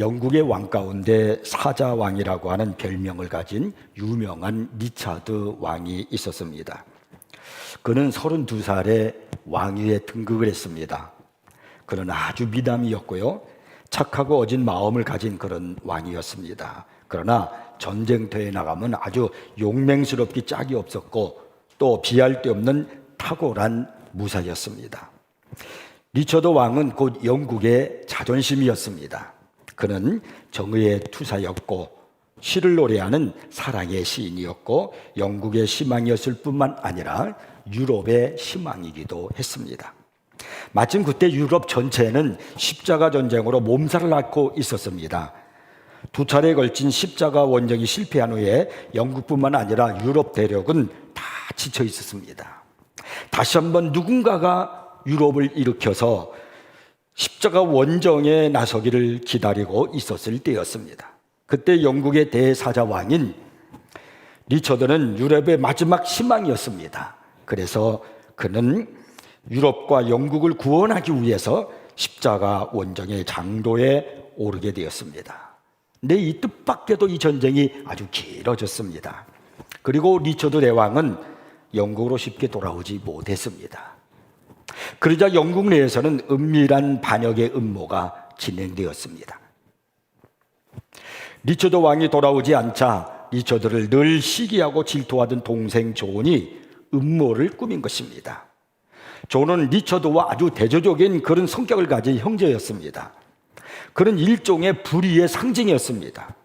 영국의 왕 가운데 사자왕이라고 하는 별명을 가진 유명한 리차드 왕이 있었습니다. 그는 32살에 왕위에 등극을 했습니다. 그는 아주 미남이었고요, 착하고 어진 마음을 가진 그런 왕이었습니다. 그러나 전쟁터에 나가면 아주 용맹스럽기 짝이 없었고 또 비할 데 없는 탁월한 무사였습니다. 리처드 왕은 곧 영국의 자존심이었습니다. 그는 정의의 투사였고 시를 노래하는 사랑의 시인이었고 영국의 희망이었을 뿐만 아니라 유럽의 희망이기도 했습니다. 마침 그때 유럽 전체는 십자가 전쟁으로 몸살을 앓고 있었습니다. 두 차례에 걸친 십자가 원정이 실패한 후에 영국뿐만 아니라 유럽 대륙은 다 지쳐 있었습니다. 다시 한번 누군가가 유럽을 일으켜서 십자가 원정에 나서기를 기다리고 있었을 때였습니다. 그때 영국의 대사자왕인 리처드는 유럽의 마지막 희망이었습니다. 그래서 그는 유럽과 영국을 구원하기 위해서 십자가 원정의 장도에 오르게 되었습니다. 근데 이 뜻밖에도 이 전쟁이 아주 길어졌습니다. 그리고 리처드 대왕은 영국으로 쉽게 돌아오지 못했습니다. 그러자 영국 내에서는 은밀한 반역의 음모가 진행되었습니다. 리처드 왕이 돌아오지 않자 리처드를 늘 시기하고 질투하던 동생 존이 음모를 꾸민 것입니다. 존은 리처드와 아주 대조적인 그런 성격을 가진 형제였습니다. 그는 일종의 불의의 상징이었습니다.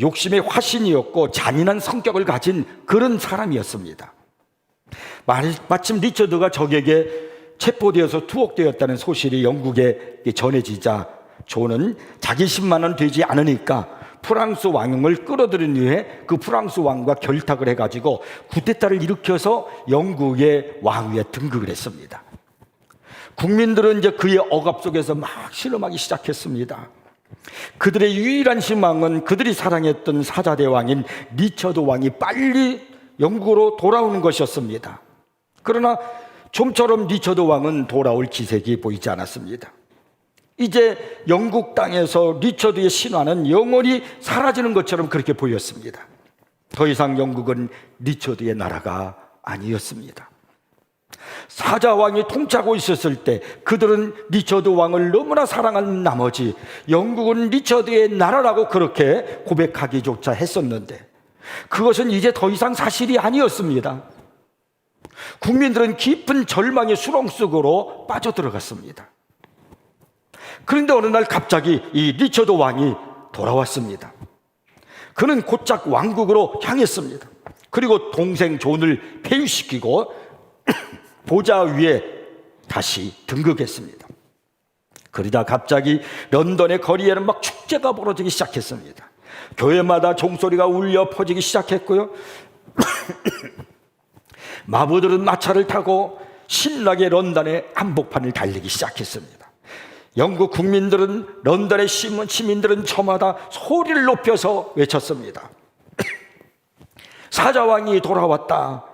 욕심의 화신이었고 잔인한 성격을 가진 그런 사람이었습니다. 마침 리처드가 적에게 체포되어서 투옥되었다는 소식이 영국에 전해지자 존은 자기 신만은 되지 않으니까 프랑스 왕을 끌어들인 후에 그 프랑스 왕과 결탁을 해가지고 쿠데타를 일으켜서 영국의 왕위에 등극을 했습니다. 국민들은 이제 그의 억압 속에서 막 신음하기 시작했습니다. 그들의 유일한 희망은 그들이 사랑했던 사자대왕인 리처드 왕이 빨리 영국으로 돌아오는 것이었습니다. 그러나 좀처럼 리처드 왕은 돌아올 기색이 보이지 않았습니다. 이제 영국 땅에서 리처드의 신화는 영원히 사라지는 것처럼 그렇게 보였습니다. 더 이상 영국은 리처드의 나라가 아니었습니다. 사자왕이 통치하고 있었을 때 그들은 리처드 왕을 너무나 사랑한 나머지 영국은 리처드의 나라라고 그렇게 고백하기조차 했었는데 그것은 이제 더 이상 사실이 아니었습니다. 국민들은 깊은 절망의 수렁 속으로 빠져들어갔습니다. 그런데 어느 날 갑자기 이 리처드 왕이 돌아왔습니다. 그는 곧장 왕국으로 향했습니다. 그리고 동생 존을 폐위시키고 보좌 위에 다시 등극했습니다. 그러다 갑자기 런던의 거리에는 막 축제가 벌어지기 시작했습니다. 교회마다 종소리가 울려 퍼지기 시작했고요. 마부들은 마차를 타고 신나게 런던의 한복판을 달리기 시작했습니다. 영국 국민들은 런던의 시민들은 저마다 소리를 높여서 외쳤습니다. 사자왕이 돌아왔다.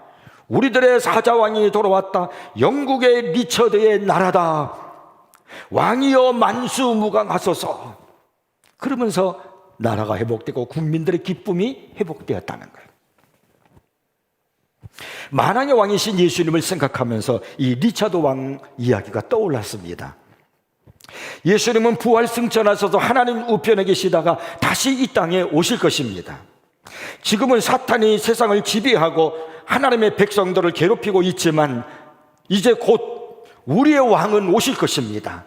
우리들의 사자왕이 돌아왔다. 영국의 리처드의 나라다. 왕이여 만수무강하소서. 그러면서 나라가 회복되고 국민들의 기쁨이 회복되었다는 거예요. 만왕의 왕이신 예수님을 생각하면서 이 리처드 왕 이야기가 떠올랐습니다. 예수님은 부활 승천하셔서 하나님 우편에 계시다가 다시 이 땅에 오실 것입니다. 지금은 사탄이 세상을 지배하고 하나님의 백성들을 괴롭히고 있지만 이제 곧 우리의 왕은 오실 것입니다.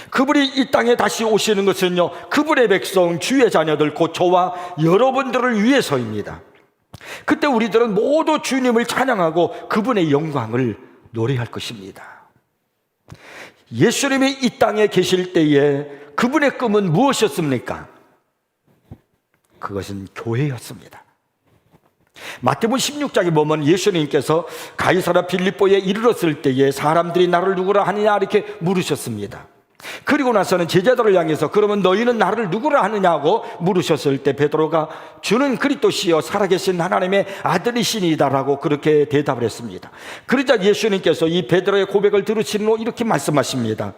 그분이 이 땅에 다시 오시는 것은요, 그분의 백성, 주의 자녀들, 곧 저와 여러분들을 위해서입니다. 그때 우리들은 모두 주님을 찬양하고 그분의 영광을 노래할 것입니다. 예수님이 이 땅에 계실 때에 그분의 꿈은 무엇이었습니까? 그것은 교회였습니다. 마태복음 16장에 보면 예수님께서 가이사랴 빌립보에 이르렀을 때에 사람들이 나를 누구라 하느냐 이렇게 물으셨습니다. 그리고 나서는 제자들을 향해서 그러면 너희는 나를 누구라 하느냐고 물으셨을 때 베드로가 주는 그리스도시여 살아계신 하나님의 아들이시니다라고 그렇게 대답을 했습니다. 그러자 예수님께서 이 베드로의 고백을 들으신 후 이렇게 말씀하십니다.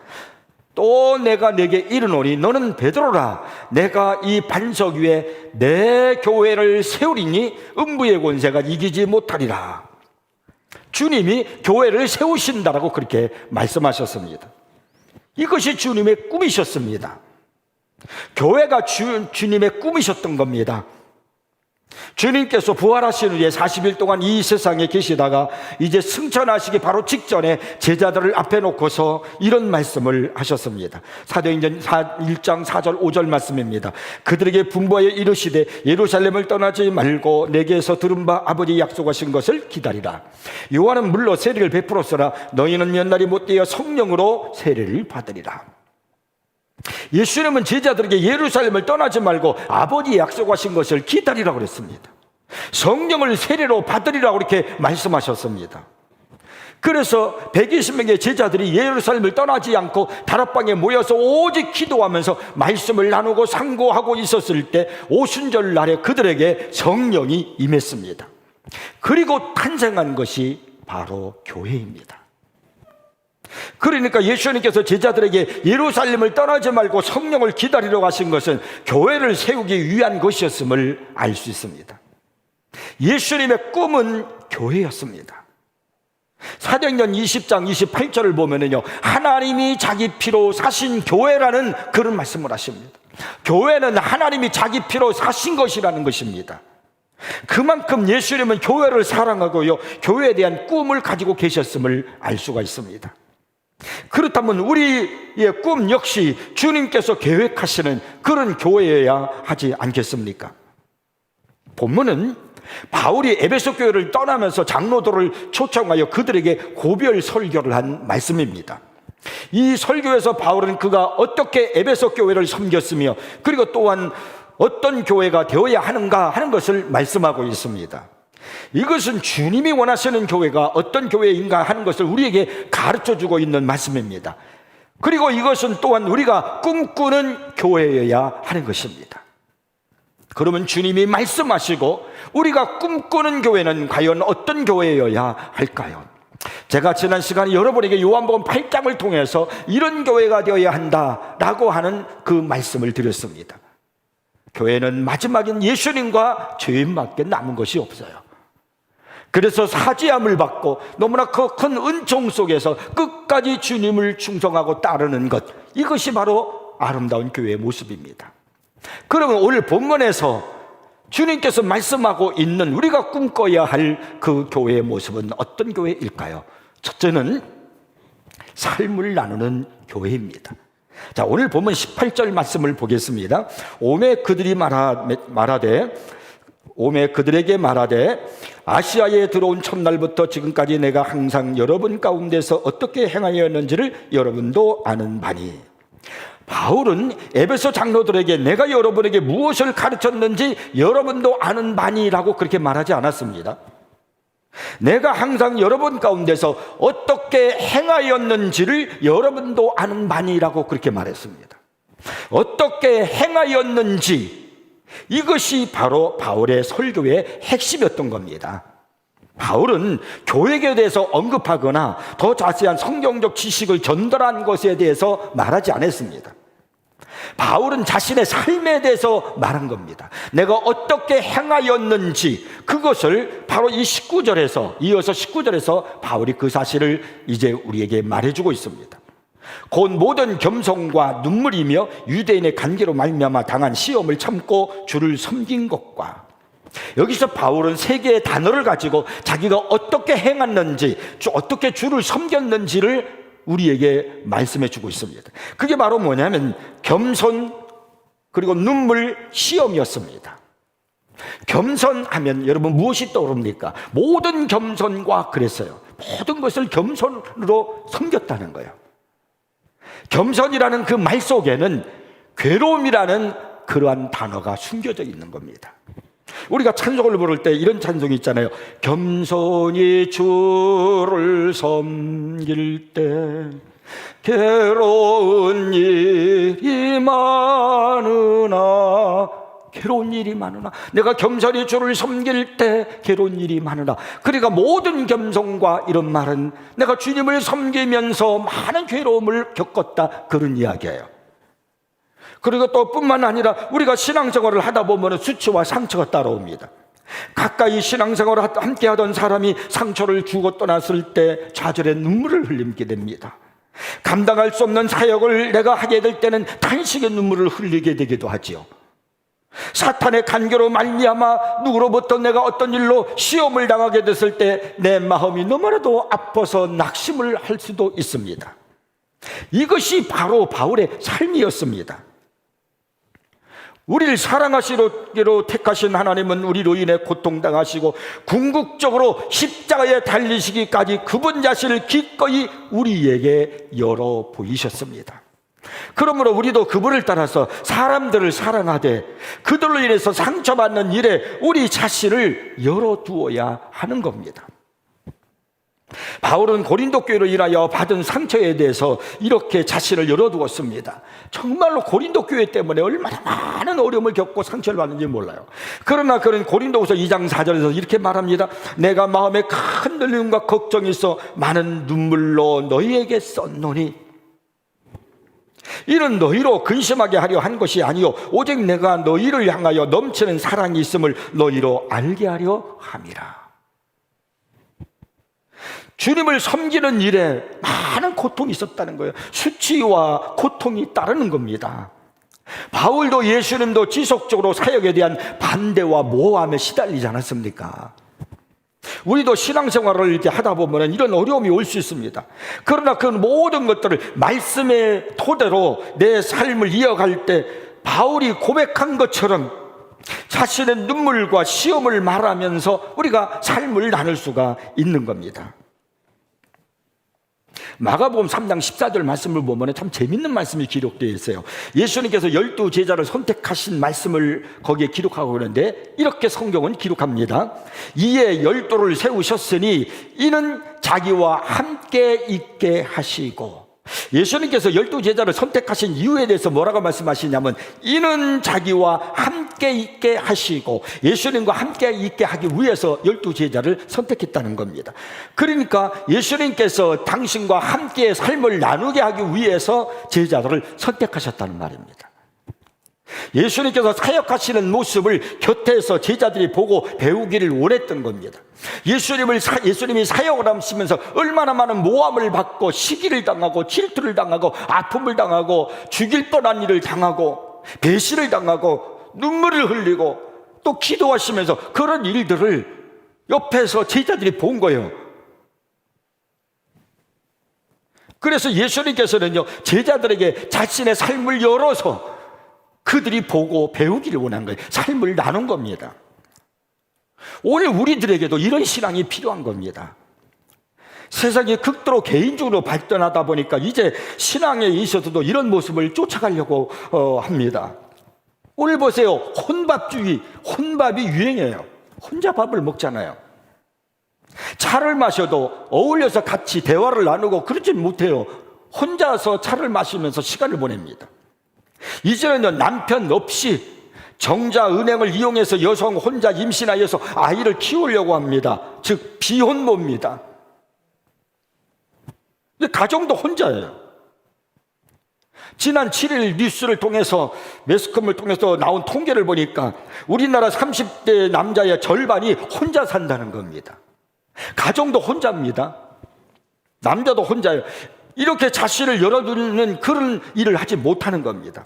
또 내가 내게 이르노니 너는 베드로라. 내가 이 반석 위에 내 교회를 세우리니 음부의 권세가 이기지 못하리라. 주님이 교회를 세우신다라고 그렇게 말씀하셨습니다. 이것이 주님의 꿈이셨습니다. 교회가 주님의 꿈이셨던 겁니다. 주님께서 부활하신 후에 40일 동안 이 세상에 계시다가 이제 승천하시기 바로 직전에 제자들을 앞에 놓고서 이런 말씀을 하셨습니다. 사도행전 1장 4절 5절 말씀입니다. 그들에게 분부하여 이르시되 예루살렘을 떠나지 말고 내게서 들은 바 아버지 약속하신 것을 기다리라. 요한은 물로 세례를 베풀었으나 너희는 몇 날이 못되어 성령으로 세례를 받으리라. 예수님은 제자들에게 예루살렘을 떠나지 말고 아버지 약속하신 것을 기다리라고 그랬습니다. 성령을 세례로 받으리라고 그렇게 말씀하셨습니다. 그래서 120명의 제자들이 예루살렘을 떠나지 않고 다락방에 모여서 오직 기도하면서 말씀을 나누고 상고하고 있었을 때 오순절 날에 그들에게 성령이 임했습니다. 그리고 탄생한 것이 바로 교회입니다. 그러니까 예수님께서 제자들에게 예루살렘을 떠나지 말고 성령을 기다리러 가신 것은 교회를 세우기 위한 것이었음을 알 수 있습니다. 예수님의 꿈은 교회였습니다. 사도행전 20장 28절을 보면은요, 하나님이 자기 피로 사신 교회라는 그런 말씀을 하십니다. 교회는 하나님이 자기 피로 사신 것이라는 것입니다. 그만큼 예수님은 교회를 사랑하고요, 교회에 대한 꿈을 가지고 계셨음을 알 수가 있습니다. 그렇다면 우리의 꿈 역시 주님께서 계획하시는 그런 교회여야 하지 않겠습니까? 본문은 바울이 에베소 교회를 떠나면서 장로들을 초청하여 그들에게 고별 설교를 한 말씀입니다. 이 설교에서 바울은 그가 어떻게 에베소 교회를 섬겼으며 그리고 또한 어떤 교회가 되어야 하는가 하는 것을 말씀하고 있습니다. 이것은 주님이 원하시는 교회가 어떤 교회인가 하는 것을 우리에게 가르쳐주고 있는 말씀입니다. 그리고 이것은 또한 우리가 꿈꾸는 교회여야 하는 것입니다. 그러면 주님이 말씀하시고 우리가 꿈꾸는 교회는 과연 어떤 교회여야 할까요? 제가 지난 시간에 여러분에게 요한복음 8장을 통해서 이런 교회가 되어야 한다라고 하는 그 말씀을 드렸습니다. 교회는 마지막엔 예수님과 죄인밖에 남은 것이 없어요. 그래서 사지함을 받고 너무나 큰 은총 속에서 끝까지 주님을 충성하고 따르는 것, 이것이 바로 아름다운 교회의 모습입니다. 그러면 오늘 본문에서 주님께서 말씀하고 있는 우리가 꿈꿔야 할 그 교회의 모습은 어떤 교회일까요? 첫째는 삶을 나누는 교회입니다. 자, 오늘 본문 18절 말씀을 보겠습니다. 오매 그들에게 말하되 아시아에 들어온 첫날부터 지금까지 내가 항상 여러분 가운데서 어떻게 행하였는지를 여러분도 아는 바니. 바울은 에베소 장로들에게 내가 여러분에게 무엇을 가르쳤는지 여러분도 아는 바니라고 그렇게 말하지 않았습니다. 내가 항상 여러분 가운데서 어떻게 행하였는지를 여러분도 아는 바니라고 그렇게 말했습니다. 어떻게 행하였는지, 이것이 바로 바울의 설교의 핵심이었던 겁니다. 바울은 교회에 대해서 언급하거나 더 자세한 성경적 지식을 전달한 것에 대해서 말하지 않았습니다. 바울은 자신의 삶에 대해서 말한 겁니다. 내가 어떻게 행하였는지, 그것을 바로 이 19절에서, 이어서 19절에서 바울이 그 사실을 이제 우리에게 말해주고 있습니다. 곧 모든 겸손과 눈물이며 유대인의 관계로 말미암아 당한 시험을 참고 주를 섬긴 것과, 여기서 바울은 세 개의 단어를 가지고 자기가 어떻게 행했는지, 어떻게 주를 섬겼는지를 우리에게 말씀해 주고 있습니다. 그게 바로 뭐냐면 겸손, 그리고 눈물, 시험이었습니다. 겸손하면 여러분 무엇이 떠오릅니까? 모든 겸손과 그랬어요. 모든 것을 겸손으로 섬겼다는 거예요. 겸손이라는 그 말 속에는 괴로움이라는 그러한 단어가 숨겨져 있는 겁니다. 우리가 찬송을 부를 때 이런 찬송이 있잖아요. 겸손히 주를 섬길 때 괴로운 일이 많으나 괴로운 일이 많으나, 내가 겸손히 주를 섬길 때 괴로운 일이 많으나, 그러니까 모든 겸손과 이런 말은 내가 주님을 섬기면서 많은 괴로움을 겪었다, 그런 이야기예요. 그리고 또 뿐만 아니라 우리가 신앙생활을 하다 보면 수치와 상처가 따라옵니다. 가까이 신앙생활을 함께 하던 사람이 상처를 주고 떠났을 때 좌절의 눈물을 흘리게 됩니다. 감당할 수 없는 사역을 내가 하게 될 때는 탄식의 눈물을 흘리게 되기도 하지요. 사탄의 간교로 말미암아 누구로부터 내가 어떤 일로 시험을 당하게 됐을 때 내 마음이 너무나도 아파서 낙심을 할 수도 있습니다. 이것이 바로 바울의 삶이었습니다. 우리를 사랑하시기로 택하신 하나님은 우리로 인해 고통당하시고 궁극적으로 십자가에 달리시기까지 그분 자신을 기꺼이 우리에게 열어 보이셨습니다. 그러므로 우리도 그분을 따라서 사람들을 사랑하되 그들로 인해서 상처받는 일에 우리 자신을 열어두어야 하는 겁니다. 바울은 고린도 교회로 인하여 받은 상처에 대해서 이렇게 자신을 열어두었습니다. 정말로 고린도 교회 때문에 얼마나 많은 어려움을 겪고 상처를 받는지 몰라요. 그러나 그는 고린도후서 2장 4절에서 이렇게 말합니다. 내가 마음에 큰 눌림과 걱정이 있어 많은 눈물로 너희에게 썼노니 이는 너희로 근심하게 하려 한 것이 아니요 오직 내가 너희를 향하여 넘치는 사랑이 있음을 너희로 알게 하려 함이라. 주님을 섬기는 일에 많은 고통이 있었다는 거예요. 수치와 고통이 따르는 겁니다. 바울도 예수님도 지속적으로 사역에 대한 반대와 모함에 시달리지 않았습니까? 우리도 신앙생활을 이렇게 하다 보면 이런 어려움이 올 수 있습니다. 그러나 그 모든 것들을 말씀의 토대로 내 삶을 이어갈 때 바울이 고백한 것처럼 자신의 눈물과 시험을 말하면서 우리가 삶을 나눌 수가 있는 겁니다. 마가복음 3장 14절 말씀을 보면 참 재밌는 말씀이 기록되어 있어요. 예수님께서 12 제자를 선택하신 말씀을 거기에 기록하고 있는데 이렇게 성경은 기록합니다. 이에 12를 세우셨으니 이는 자기와 함께 있게 하시고, 예수님께서 12 제자를 선택하신 이유에 대해서 뭐라고 말씀하시냐면 이는 자기와 함께 있게 하시고, 예수님과 함께 있게 하기 위해서 12 제자를 선택했다는 겁니다. 그러니까 예수님께서 당신과 함께 삶을 나누게 하기 위해서 제자들을 선택하셨다는 말입니다. 예수님께서 사역하시는 모습을 곁에서 제자들이 보고 배우기를 원했던 겁니다. 예수님이 사역을 하시면서 얼마나 많은 모함을 받고 시기를 당하고 질투를 당하고 아픔을 당하고 죽일 뻔한 일을 당하고 배신을 당하고 눈물을 흘리고 또 기도하시면서 그런 일들을 옆에서 제자들이 본 거예요. 그래서 예수님께서는요, 제자들에게 자신의 삶을 열어서 그들이 보고 배우기를 원한 거예요. 삶을 나눈 겁니다. 오늘 우리들에게도 이런 신앙이 필요한 겁니다. 세상이 극도로 개인적으로 발전하다 보니까 이제 신앙에 있어서도 이런 모습을 쫓아가려고 합니다. 오늘 보세요. 혼밥주의, 혼밥이 유행해요. 혼자 밥을 먹잖아요. 차를 마셔도 어울려서 같이 대화를 나누고 그러진 못해요. 혼자서 차를 마시면서 시간을 보냅니다. 이제는 남편 없이 정자 은행을 이용해서 여성 혼자 임신하여서 아이를 키우려고 합니다. 즉 비혼모입니다. 가정도 혼자예요. 지난 7일 뉴스를 통해서 매스컴을 통해서 나온 통계를 보니까 우리나라 30대 남자의 절반이 혼자 산다는 겁니다. 가정도 혼자입니다. 남자도 혼자예요. 이렇게 자신을 열어두는 그런 일을 하지 못하는 겁니다.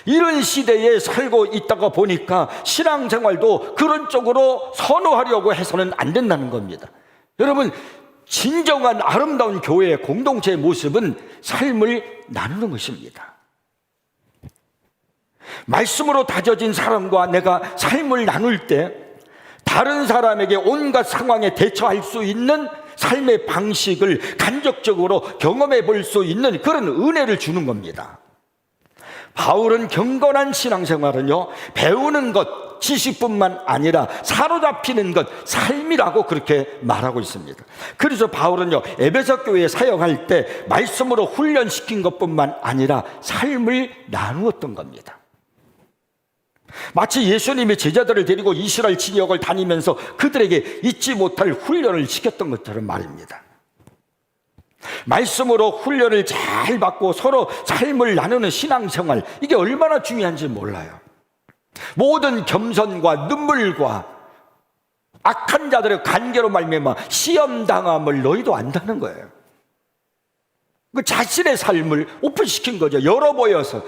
이런 시대에 살고 있다가 보니까 신앙생활도 그런 쪽으로 선호하려고 해서는 안 된다는 겁니다. 여러분, 진정한 아름다운 교회의 공동체의 모습은 삶을 나누는 것입니다. 말씀으로 다져진 사람과 내가 삶을 나눌 때 다른 사람에게 온갖 상황에 대처할 수 있는 삶의 방식을 간접적으로 경험해 볼 수 있는 그런 은혜를 주는 겁니다. 바울은 경건한 신앙생활은요, 배우는 것, 지식뿐만 아니라 사로잡히는 것, 삶이라고 그렇게 말하고 있습니다. 그래서 바울은요, 에베소 교회에 사역할 때 말씀으로 훈련시킨 것뿐만 아니라 삶을 나누었던 겁니다. 마치 예수님이 제자들을 데리고 이스라엘 지역을 다니면서 그들에게 잊지 못할 훈련을 시켰던 것처럼 말입니다. 말씀으로 훈련을 잘 받고 서로 삶을 나누는 신앙생활, 이게 얼마나 중요한지 몰라요. 모든 겸손과 눈물과 악한 자들의 관계로 말미암아 시험당함을 너희도 안다는 거예요. 그 자신의 삶을 오픈시킨 거죠. 열어 보여서.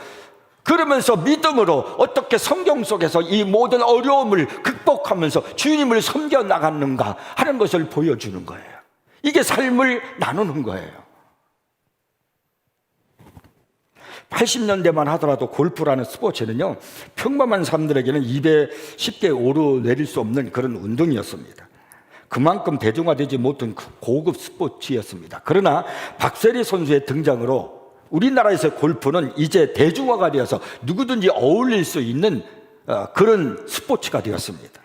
그러면서 믿음으로 어떻게 성경 속에서 이 모든 어려움을 극복하면서 주님을 섬겨 나갔는가 하는 것을 보여주는 거예요. 이게 삶을 나누는 거예요. 80년대만 하더라도 골프라는 스포츠는요, 평범한 사람들에게는 입에 쉽게 오르내릴 수 없는 그런 운동이었습니다. 그만큼 대중화되지 못한 고급 스포츠였습니다. 그러나 박세리 선수의 등장으로 우리나라에서 골프는 이제 대중화가 되어서 누구든지 어울릴 수 있는 그런 스포츠가 되었습니다.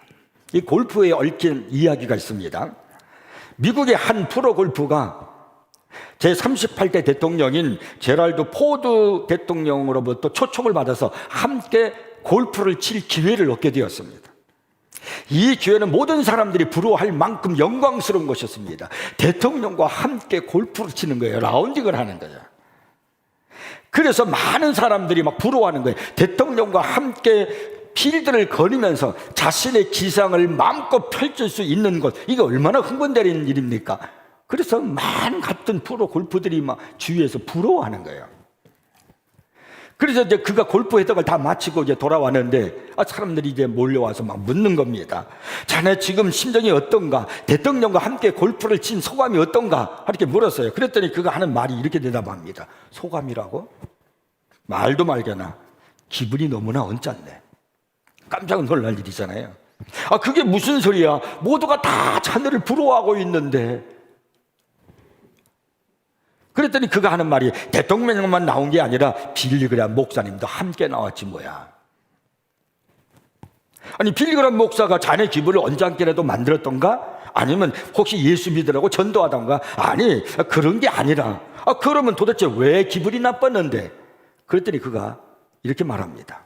이 골프에 얽힌 이야기가 있습니다. 미국의 한 프로골프가 제38대 대통령인 제랄드 포드 대통령으로부터 초청을 받아서 함께 골프를 칠 기회를 얻게 되었습니다. 이 기회는 모든 사람들이 부러워할 만큼 영광스러운 것이었습니다. 대통령과 함께 골프를 치는 거예요. 라운딩을 하는 거예요. 그래서 많은 사람들이 막 부러워하는 거예요. 대통령과 함께 필드를 거니면서 자신의 기상을 마음껏 펼칠 수 있는 것, 이게 얼마나 흥분되는 일입니까? 그래서 많은 같은 프로 골프들이 막 주위에서 부러워하는 거예요. 그래서 이제 그가 골프 회덕을 다 마치고 이제 돌아왔는데, 사람들이 이제 몰려와서 막 묻는 겁니다. 자네 지금 심정이 어떤가? 대통령과 함께 골프를 친 소감이 어떤가? 이렇게 물었어요. 그랬더니 그가 하는 말이 이렇게 대답합니다. 소감이라고? 말도 말거나 기분이 너무나 언짢네. 깜짝 놀랄 일이잖아요. 그게 무슨 소리야? 모두가 다 자네를 부러워하고 있는데. 그랬더니 그가 하는 말이, 대통령만 나온 게 아니라 빌리그람 목사님도 함께 나왔지 뭐야. 아니, 빌리그람 목사가 자네 기분을 언짢게라도 만들었던가? 아니면 혹시 예수 믿으라고 전도하던가? 아니, 그런 게 아니라. 그러면 도대체 왜 기분이 나빴는데? 그랬더니 그가 이렇게 말합니다.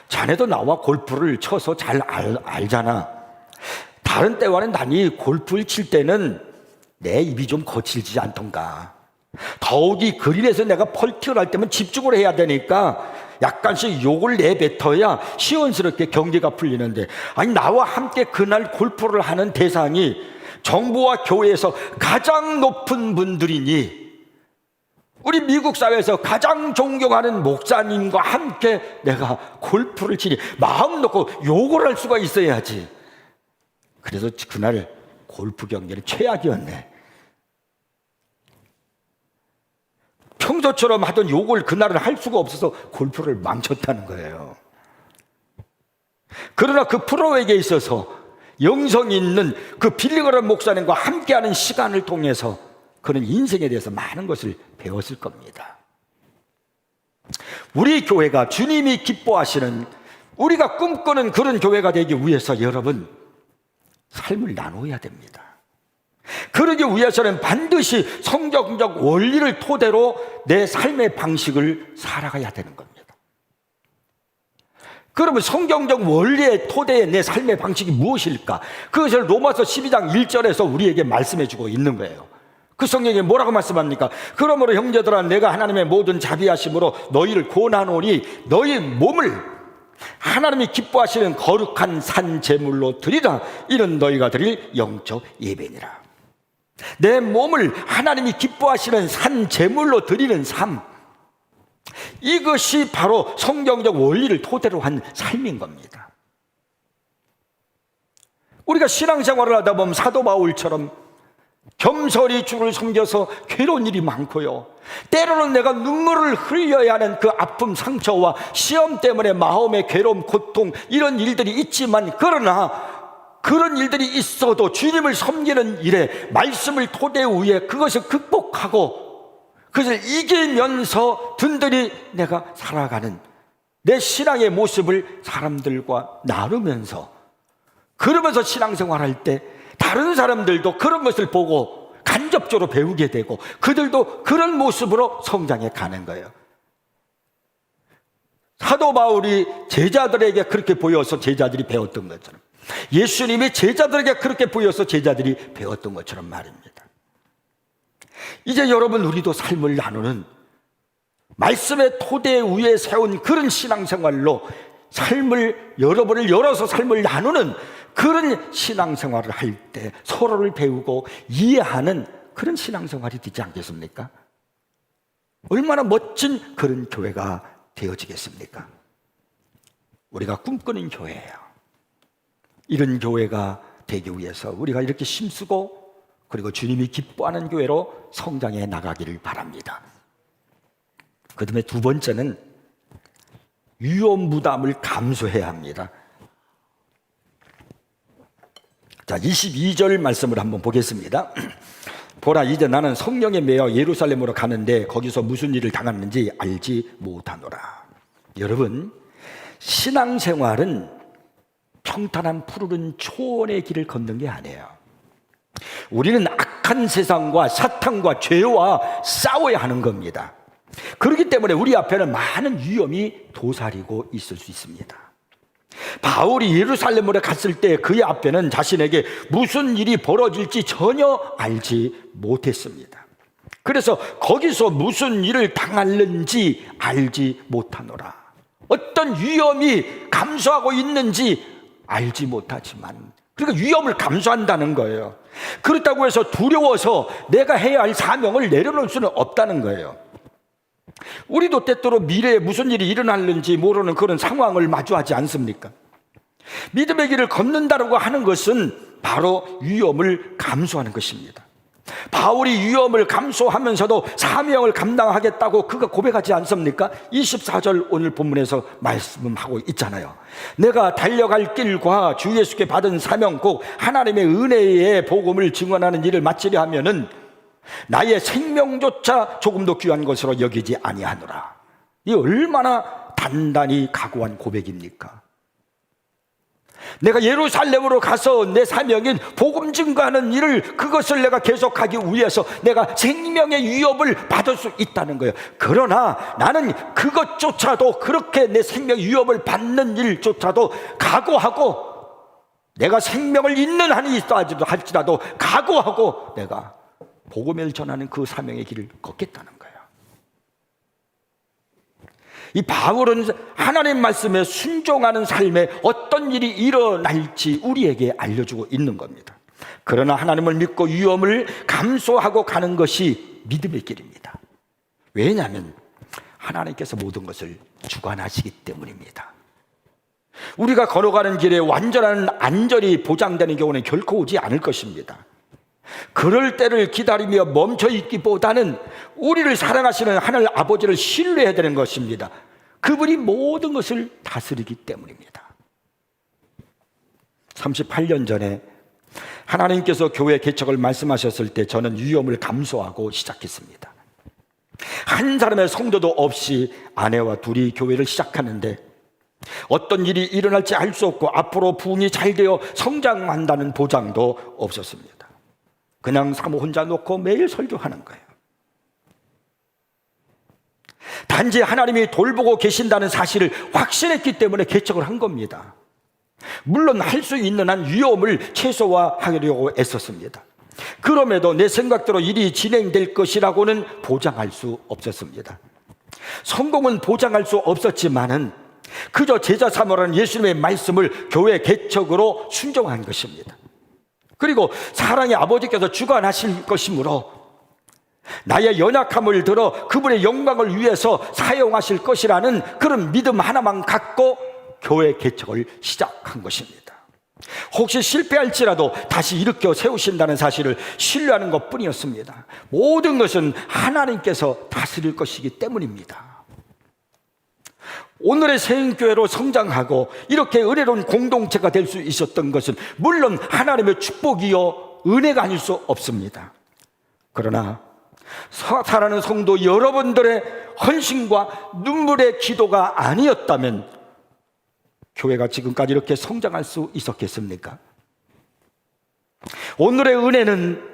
자네도 나와 골프를 쳐서 잘 알잖아. 다른 때와는 달리 골프를 칠 때는 내 입이 좀 거칠지 않던가. 더욱이 그린에서 내가 펄팅을 할 때면 집중을 해야 되니까 약간씩 욕을 내뱉어야 시원스럽게 경기가 풀리는데, 아니 나와 함께 그날 골프를 하는 대상이 정부와 교회에서 가장 높은 분들이니 우리 미국 사회에서 가장 존경하는 목사님과 함께 내가 골프를 치니 마음 놓고 욕을 할 수가 있어야지. 그래서 그날 골프 경기는 최악이었네. 평소처럼 하던 욕을 그날은 할 수가 없어서 골프를 망쳤다는 거예요. 그러나 그 프로에게 있어서 영성 있는 그 빌리그람 목사님과 함께하는 시간을 통해서 그는 인생에 대해서 많은 것을 배웠을 겁니다. 우리 교회가 주님이 기뻐하시는, 우리가 꿈꾸는 그런 교회가 되기 위해서 여러분, 삶을 나눠야 됩니다. 그러기 위해서는 반드시 성경적 원리를 토대로 내 삶의 방식을 살아가야 되는 겁니다. 그러면 성경적 원리의 토대에 내 삶의 방식이 무엇일까? 그것을 로마서 12장 1절에서 우리에게 말씀해 주고 있는 거예요. 그 성경에 뭐라고 말씀합니까? 그러므로 형제들아, 내가 하나님의 모든 자비하심으로 너희를 권하노니 너희 몸을 하나님이 기뻐하시는 거룩한 산 제물로 드리라. 이는 너희가 드릴 영적 예배니라. 내 몸을 하나님이 기뻐하시는 산 제물로 드리는 삶, 이것이 바로 성경적 원리를 토대로 한 삶인 겁니다. 우리가 신앙생활을 하다 보면 사도 바울처럼 겸손히 주를 섬겨서 괴로운 일이 많고요, 때로는 내가 눈물을 흘려야 하는 그 아픔, 상처와 시험 때문에 마음의 괴로움, 고통, 이런 일들이 있지만, 그러나 그런 일들이 있어도 주님을 섬기는 일에 말씀을 토대 위에 그것을 극복하고 그것을 이기면서 든든히 내가 살아가는 내 신앙의 모습을 사람들과 나누면서, 그러면서 신앙생활할 때 다른 사람들도 그런 것을 보고 간접적으로 배우게 되고 그들도 그런 모습으로 성장해 가는 거예요. 사도 바울이 제자들에게 그렇게 보여서 제자들이 배웠던 것처럼, 예수님이 제자들에게 그렇게 보여서 제자들이 배웠던 것처럼 말입니다. 이제 여러분, 우리도 삶을 나누는 말씀의 토대 위에 세운 그런 신앙생활로 삶을, 여러분을 열어서 삶을 나누는 그런 신앙생활을 할 때 서로를 배우고 이해하는 그런 신앙생활이 되지 않겠습니까? 얼마나 멋진 그런 교회가 되어지겠습니까? 우리가 꿈꾸는 교회예요. 이런 교회가 되기 위해서 우리가 이렇게 힘쓰고, 그리고 주님이 기뻐하는 교회로 성장해 나가기를 바랍니다. 그 다음에 두 번째는 위험 부담을 감수해야 합니다. 자, 22절 말씀을 한번 보겠습니다. 보라, 이제 나는 성령에 매여 예루살렘으로 가는데 거기서 무슨 일을 당하는지 알지 못하노라. 여러분, 신앙생활은 평탄한 푸르른 초원의 길을 걷는 게 아니에요. 우리는 악한 세상과 사탄과 죄와 싸워야 하는 겁니다. 그렇기 때문에 우리 앞에는 많은 위험이 도사리고 있을 수 있습니다. 바울이 예루살렘으로 갔을 때 그의 앞에는 자신에게 무슨 일이 벌어질지 전혀 알지 못했습니다. 그래서 거기서 무슨 일을 당할는지 알지 못하노라. 어떤 위험이 감수하고 있는지 알지 못하지만, 그러니까 위험을 감수한다는 거예요. 그렇다고 해서 두려워서 내가 해야 할 사명을 내려놓을 수는 없다는 거예요. 우리도 때때로 미래에 무슨 일이 일어날는지 모르는 그런 상황을 마주하지 않습니까? 믿음의 길을 걷는다고 하는 것은 바로 위험을 감수하는 것입니다. 바울이 위험을 감수하면서도 사명을 감당하겠다고 그가 고백하지 않습니까? 24절 오늘 본문에서 말씀하고 있잖아요. 내가 달려갈 길과 주 예수께 받은 사명, 곧 하나님의 은혜의 복음을 증언하는 일을 마치려 하면은 나의 생명조차 조금도 귀한 것으로 여기지 아니하노라. 이 얼마나 단단히 각오한 고백입니까? 내가 예루살렘으로 가서 내 사명인 복음 증거하는 일을, 그것을 내가 계속하기 위해서 내가 생명의 위협을 받을 수 있다는 거예요. 그러나 나는 그것조차도, 그렇게 내 생명의 위협을 받는 일조차도 각오하고, 내가 생명을 잃는 한이 있다 할지라도 각오하고 내가 복음을 전하는 그 사명의 길을 걷겠다는 거예요. 이 바울은 하나님 말씀에 순종하는 삶에 어떤 일이 일어날지 우리에게 알려주고 있는 겁니다. 그러나 하나님을 믿고 위험을 감수하고 가는 것이 믿음의 길입니다. 왜냐하면 하나님께서 모든 것을 주관하시기 때문입니다. 우리가 걸어가는 길에 완전한 안전이 보장되는 경우는 결코 오지 않을 것입니다. 그럴 때를 기다리며 멈춰 있기보다는 우리를 사랑하시는 하늘 아버지를 신뢰해야 되는 것입니다. 그분이 모든 것을 다스리기 때문입니다. 38년 전에 하나님께서 교회 개척을 말씀하셨을 때 저는 위험을 감수하고 시작했습니다. 한 사람의 성도도 없이 아내와 둘이 교회를 시작하는데 어떤 일이 일어날지 알 수 없고 앞으로 부흥이 잘 되어 성장한다는 보장도 없었습니다. 그냥 사모 혼자 놓고 매일 설교하는 거예요. 단지 하나님이 돌보고 계신다는 사실을 확신했기 때문에 개척을 한 겁니다. 물론 할 수 있는 한 위험을 최소화하려고 애썼습니다. 그럼에도 내 생각대로 일이 진행될 것이라고는 보장할 수 없었습니다. 성공은 보장할 수 없었지만은 그저 제자 삼으라는 예수님의 말씀을 교회 개척으로 순종한 것입니다. 그리고 사랑의 아버지께서 주관하실 것이므로 나의 연약함을 들어 그분의 영광을 위해서 사용하실 것이라는 그런 믿음 하나만 갖고 교회 개척을 시작한 것입니다. 혹시 실패할지라도 다시 일으켜 세우신다는 사실을 신뢰하는 것 뿐이었습니다. 모든 것은 하나님께서 다스릴 것이기 때문입니다. 오늘의 세인교회로 성장하고 이렇게 은혜로운 공동체가 될 수 있었던 것은 물론 하나님의 축복이요 은혜가 아닐 수 없습니다. 그러나 사랑하는 성도 여러분들의 헌신과 눈물의 기도가 아니었다면 교회가 지금까지 이렇게 성장할 수 있었겠습니까? 오늘의 은혜는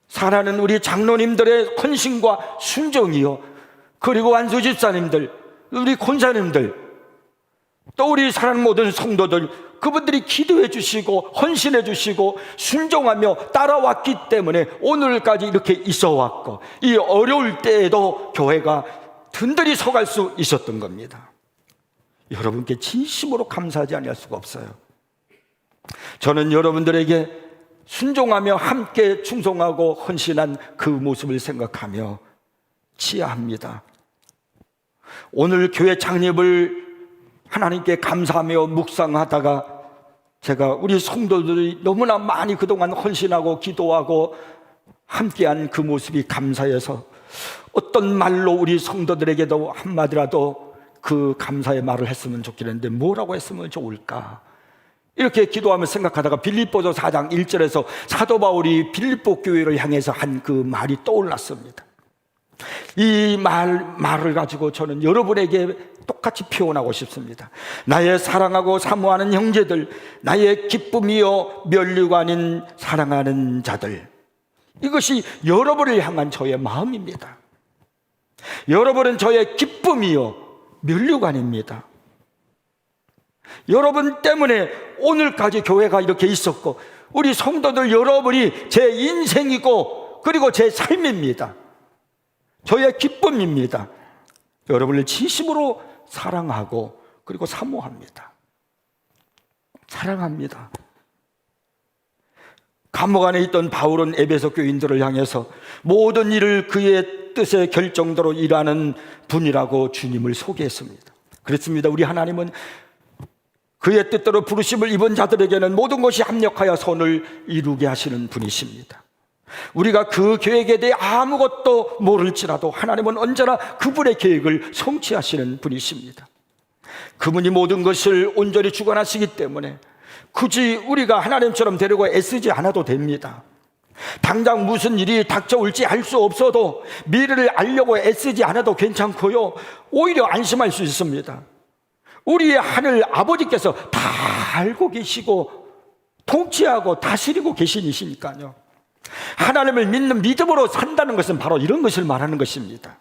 사랑하는 우리 장로님들의 헌신과 순종이요, 그리고 안수 집사님들, 우리 권사님들, 또 우리 사랑하는 모든 성도들, 그분들이 기도해 주시고 헌신해 주시고 순종하며 따라왔기 때문에 오늘까지 이렇게 있어 왔고, 이 어려울 때에도 교회가 든든히 서갈 수 있었던 겁니다. 여러분께 진심으로 감사하지 않을 수가 없어요. 저는 여러분들에게 순종하며 함께 충성하고 헌신한 그 모습을 생각하며 치하합니다. 오늘 교회 창립을 하나님께 감사하며 묵상하다가 제가 우리 성도들이 너무나 많이 그동안 헌신하고 기도하고 함께한 그 모습이 감사해서 어떤 말로 우리 성도들에게도 한마디라도 그 감사의 말을 했으면 좋겠는데 뭐라고 했으면 좋을까, 이렇게 기도하며 생각하다가 빌립보서 4장 1절에서 사도 바울이 빌립보 교회를 향해서 한 그 말이 떠올랐습니다. 이 말을 가지고 저는 여러분에게 똑같이 표현하고 싶습니다. 나의 사랑하고 사모하는 형제들, 나의 기쁨이요 면류가 아닌 사랑하는 자들, 이것이 여러분을 향한 저의 마음입니다. 여러분은 저의 기쁨이요 면류관입니다. 여러분 때문에 오늘까지 교회가 이렇게 있었고, 우리 성도들 여러분이 제 인생이고 그리고 제 삶입니다. 저의 기쁨입니다. 여러분을 진심으로 사랑하고 그리고 사모합니다. 사랑합니다. 감옥 안에 있던 바울은 에베소 교인들을 향해서 모든 일을 그의 뜻의 결정대로 일하는 분이라고 주님을 소개했습니다. 그렇습니다. 우리 하나님은 그의 뜻대로 부르심을 입은 자들에게는 모든 것이 합력하여 선을 이루게 하시는 분이십니다. 우리가 그 계획에 대해 아무것도 모를지라도 하나님은 언제나 그분의 계획을 성취하시는 분이십니다. 그분이 모든 것을 온전히 주관하시기 때문에 굳이 우리가 하나님처럼 되려고 애쓰지 않아도 됩니다. 당장 무슨 일이 닥쳐올지 알 수 없어도 미래를 알려고 애쓰지 않아도 괜찮고요, 오히려 안심할 수 있습니다. 우리의 하늘 아버지께서 다 알고 계시고 통치하고 다스리고 계신 이시니까요. 하나님을 믿는 믿음으로 산다는 것은 바로 이런 것을 말하는 것입니다.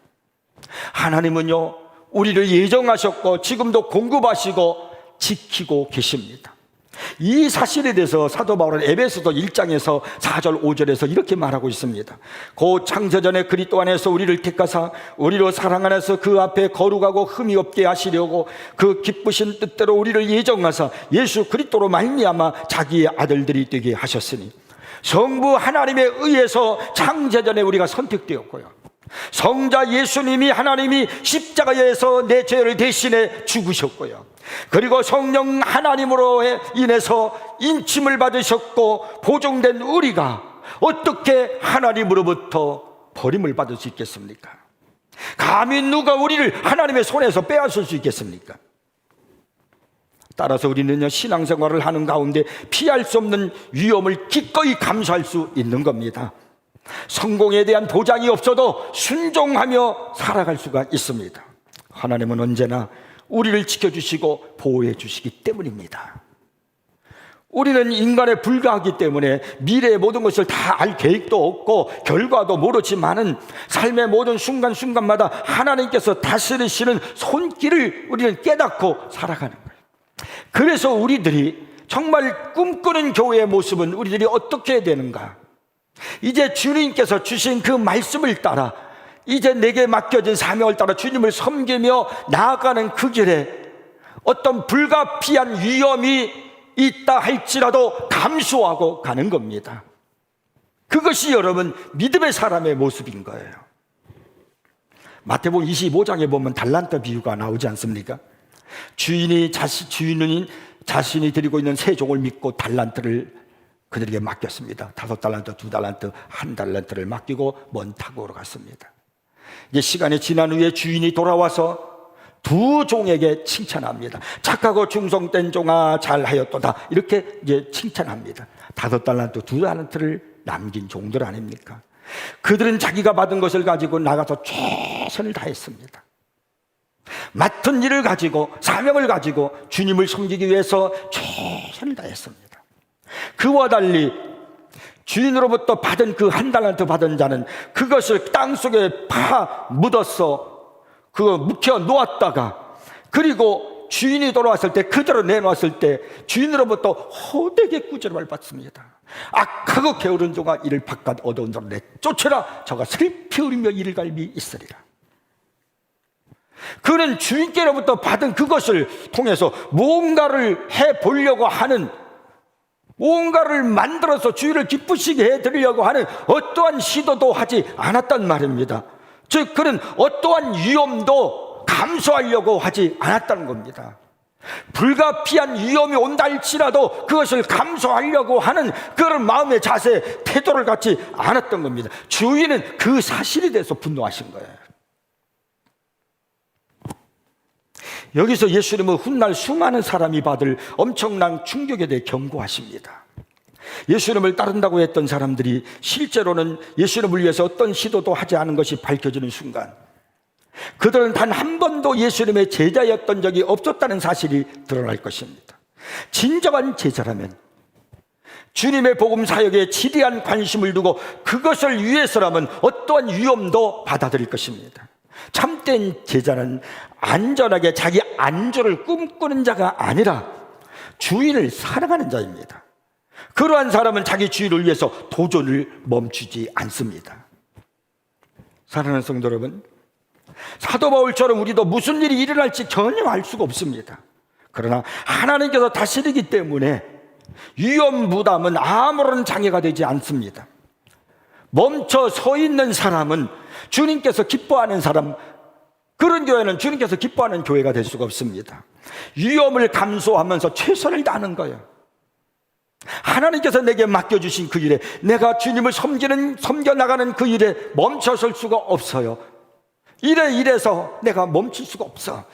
하나님은요, 우리를 예정하셨고 지금도 공급하시고 지키고 계십니다. 이 사실에 대해서 사도 바울은 에베소서 1장에서 4절 5절에서 이렇게 말하고 있습니다. 곧 창세전에 그리스도 안에서 우리를 택하사 우리로 사랑 안에서 그 앞에 거룩하고 흠이 없게 하시려고 그 기쁘신 뜻대로 우리를 예정하사 예수 그리스도로 말미암아 자기의 아들들이 되게 하셨으니, 성부 하나님에 의해서 창세전에 우리가 선택되었고요, 성자 예수님이 하나님이 십자가에서 내 죄를 대신해 죽으셨고요, 그리고 성령 하나님으로 인해서 인침을 받으셨고 보존된 우리가 어떻게 하나님으로부터 버림을 받을 수 있겠습니까? 감히 누가 우리를 하나님의 손에서 빼앗을 수 있겠습니까? 따라서 우리는요, 신앙생활을 하는 가운데 피할 수 없는 위험을 기꺼이 감수할 수 있는 겁니다. 성공에 대한 보장이 없어도 순종하며 살아갈 수가 있습니다. 하나님은 언제나 우리를 지켜주시고 보호해 주시기 때문입니다. 우리는 인간에 불과하기 때문에 미래의 모든 것을 다 알 계획도 없고 결과도 모르지만은 삶의 모든 순간순간마다 하나님께서 다스리시는 손길을 우리는 깨닫고 살아가는 거예요. 그래서 우리들이 정말 꿈꾸는 교회의 모습은 우리들이 어떻게 해야 되는가? 이제 주님께서 주신 그 말씀을 따라, 이제 내게 맡겨진 사명을 따라 주님을 섬기며 나아가는 그 길에 어떤 불가피한 위험이 있다 할지라도 감수하고 가는 겁니다. 그것이 여러분 믿음의 사람의 모습인 거예요. 마태복음 25장에 보면 달란트 비유가 나오지 않습니까? 주인이 자신이 드리고 있는 세종을 믿고 달란트를 그들에게 맡겼습니다. 5달란트, 2달란트, 1달란트를 맡기고 먼 타국으로 갔습니다. 이제 시간이 지난 후에 주인이 돌아와서 두 종에게 칭찬합니다. 착하고 충성된 종아 잘하였도다, 이렇게 이제 칭찬합니다. 5달란트, 2달란트를 남긴 종들 아닙니까? 그들은 자기가 받은 것을 가지고 나가서 최선을 다했습니다. 맡은 일을 가지고 사명을 가지고 주님을 섬기기 위해서 최선을 다했습니다. 그와 달리 주인으로부터 받은 그 1달란트 받은 자는 그것을 땅속에 파 묻어서 그거 묵혀 놓았다가, 그리고 주인이 돌아왔을 때, 그대로 내놓았을 때 주인으로부터 호되게 꾸지람을 받습니다. 악하고 게으른 종아, 이를 바깥 어두운 데로 내쫓으라. 저가 슬피 울며 이를 갈미 있으리라. 그는 주인께로부터 받은 그것을 통해서 무언가를 해보려고 하는, 무언가를 만들어서 주인을 기쁘시게 해드리려고 하는 어떠한 시도도 하지 않았단 말입니다. 즉 그는 어떠한 위험도 감수하려고 하지 않았다는 겁니다. 불가피한 위험이 온다 할지라도 그것을 감수하려고 하는 그런 마음의 자세, 태도를 갖지 않았던 겁니다. 주인은 그 사실에 대해서 분노하신 거예요. 여기서 예수님은 훗날 수많은 사람이 받을 엄청난 충격에 대해 경고하십니다. 예수님을 따른다고 했던 사람들이 실제로는 예수님을 위해서 어떤 시도도 하지 않은 것이 밝혀지는 순간, 그들은 단 한 번도 예수님의 제자였던 적이 없었다는 사실이 드러날 것입니다. 진정한 제자라면 주님의 복음 사역에 지대한 관심을 두고 그것을 위해서라면 어떠한 위험도 받아들일 것입니다. 참된 제자는 안전하게 자기 안전을 꿈꾸는 자가 아니라 주인을 사랑하는 자입니다. 그러한 사람은 자기 주인을 위해서 도전을 멈추지 않습니다. 사랑하는 성도 여러분, 사도 바울처럼 우리도 무슨 일이 일어날지 전혀 알 수가 없습니다. 그러나 하나님께서 다스리기 때문에 위험 부담은 아무런 장애가 되지 않습니다. 멈춰 서 있는 사람은 주님께서 기뻐하는 사람, 그런 교회는 주님께서 기뻐하는 교회가 될 수가 없습니다. 위험을 감수하면서 최선을 다하는 거예요. 하나님께서 내게 맡겨주신 그 일에, 내가 주님을 섬겨나가는 그 일에 멈춰설 수가 없어요. 이래서 내가 멈출 수가 없어.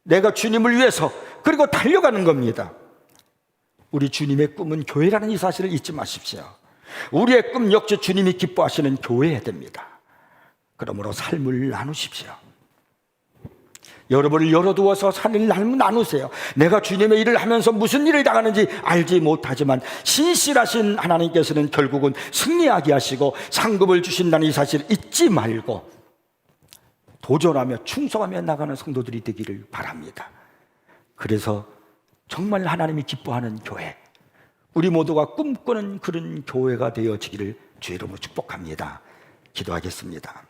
내가 주님을 위해서, 그리고 달려가는 겁니다. 우리 주님의 꿈은 교회라는 이 사실을 잊지 마십시오. 우리의 꿈 역시 주님이 기뻐하시는 교회여야 됩니다. 그러므로 삶을 나누십시오. 여러분을 열어두어서 삶을 나누세요. 내가 주님의 일을 하면서 무슨 일을 당하는지 알지 못하지만 신실하신 하나님께서는 결국은 승리하게 하시고 상급을 주신다는 이 사실을 잊지 말고 도전하며 충성하며 나가는 성도들이 되기를 바랍니다. 그래서 정말 하나님이 기뻐하는 교회, 우리 모두가 꿈꾸는 그런 교회가 되어지기를 주의 이름으로 축복합니다. 기도하겠습니다.